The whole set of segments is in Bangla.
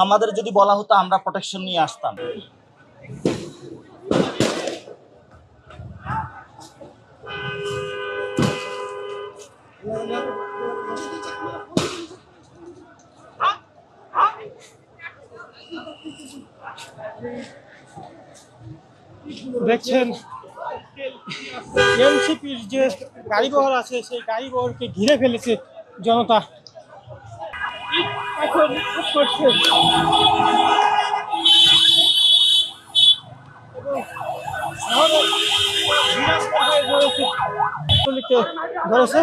আমাদের যদি বলা হতো আমরা প্রোটেকশন নিয়ে আসতাম। দেখছেন এনসিপির যে গাড়িবহর আছে সেই গাড়িবহরকে ঘিরে ফেলেছে জনতা। এখন করছে ধরেছে।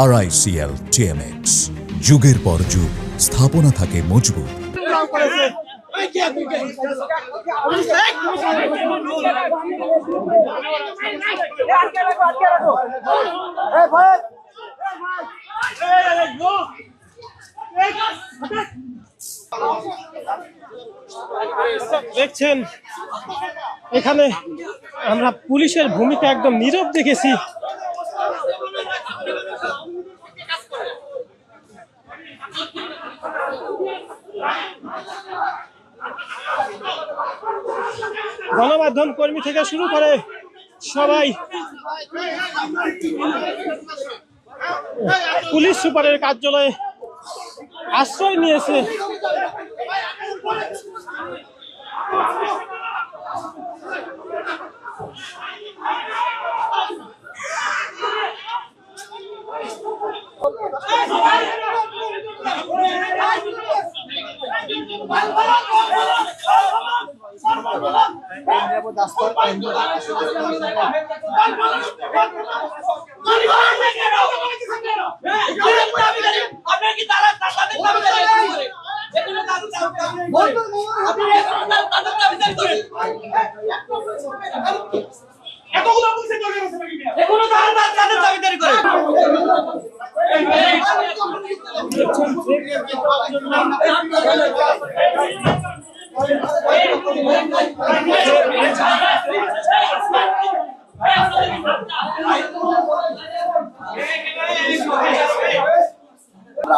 RICL TMX যুগের পর যুগ স্থাপনা থাকে মজবুত। দেখছেন এখানে আমরা পুলিশের ভূমিকা একদম নীরব দেখেছি। গণমাধ্যম কর্মী থেকে শুরু করে সবাই পুলিশ সুপারের কার্যালয়ে আশ্রয় নিয়েছে।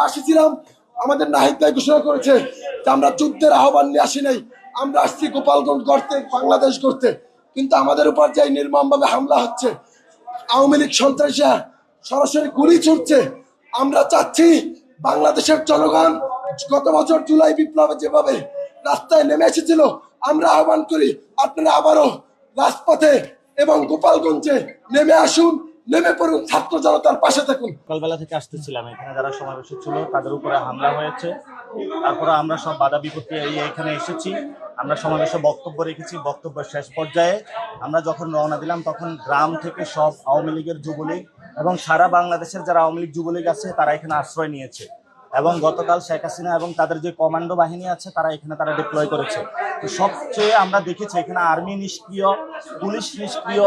আসছিলাম, আমাদের নাহিদ ভাই ঘোষণা করেছে যে আমরা যুদ্ধের আহ্বান নিয়ে আসি নাই, আমরা আসছি গোপালগঞ্জ করতে, বাংলাদেশ করতে। কিন্তু আমাদের উপর যে নির্মমভাবে হামলা হচ্ছে, আওয়ামী লীগ সন্ত্রাসীরা সরাসরি গুলি ছুটছে। আমরা চাচ্ছি বাংলাদেশের জনগণ গত বছর জুলাই বিপ্লবে যেভাবে রাস্তায় নেমে এসেছিল, আমরা আহ্বান করি আপনারা আবারও রাজপথে এবং গোপালগঞ্জে নেমে আসুন, নেমে পড়ুন, ছাত্র জনতার পাশে থাকুন। সকালবেলা থেকে আসতেছিলাম, এখানে যারা সমাবেশে ছিল তাদের উপরে হামলা হয়েছে। তারপরে আমরা সব বাধা বিপত্তি এড়িয়ে এখানে এসেছি। আমরা সমাবেশে বক্তব্য রেখেছি। বক্তব্যের শেষ পর্যায়ে আমরা যখন রওনা দিলাম তখন গ্রাম থেকে সব আওয়ামী লীগের যুবলীগ এবং সারা বাংলাদেশের যারা আওয়ামী লীগ যুবলীগ আছে তারা এখানে আশ্রয় নিয়েছে। এবং গতকাল শেখ হাসিনা এবং তাদের যে কমান্ডো বাহিনী আছে তারা এখানে ডিপ্লয় করেছে। তো সবচেয়ে আমরা দেখেছি এখানে আর্মি নিষ্ক্রিয়, পুলিশ নিষ্ক্রিয়।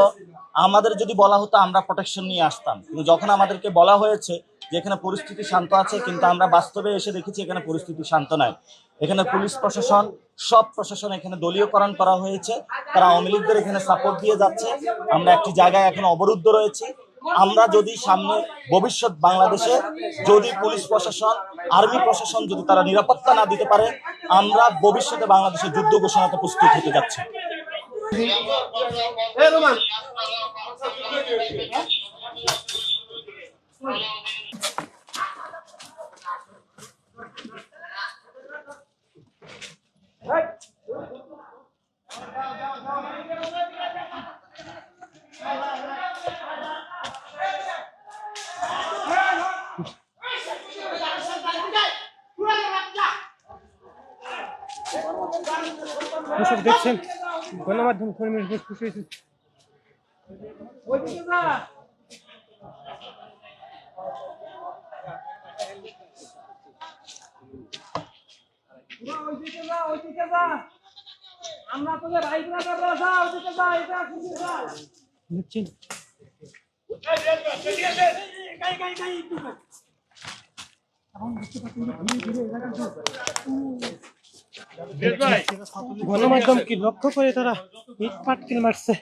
আমাদের যদি বলা হতো আমরা প্রোটেকশন নিয়ে আসতাম, কিন্তু যখন আমাদেরকে বলা হয়েছে যে এখানে পরিস্থিতি শান্ত আছে, কিন্তু আমরা বাস্তবে এসে দেখেছি এখানে পরিস্থিতি শান্ত নয়। এখানে পুলিশ প্রশাসন, সব প্রশাসন এখানে দলীয়করণ করা হয়েছে। তারা আওয়ামী লীগদের এখানে সাপোর্ট দিয়ে যাচ্ছে। আমরা একটি জায়গায় এখন অবরুদ্ধ রয়েছি। আমরা যদি সামনে ভবিষ্যৎ বাংলাদেশে যদি পুলিশ প্রশাসন, আর্মি প্রশাসন যদি তারা নিরাপত্তা না দিতে পারে, আমরা ভবিষ্যতে বাংলাদেশের যুদ্ধ ঘোষণাতে প্রস্তুত হতে যাচ্ছি। দেখছেন গণমাধ্যম কর্মীর বেশ খুশি হয়েছে। দেখছেন গণমাধ্যমকে লক্ষ্য করে তারা ইট পাটকেল মারছে।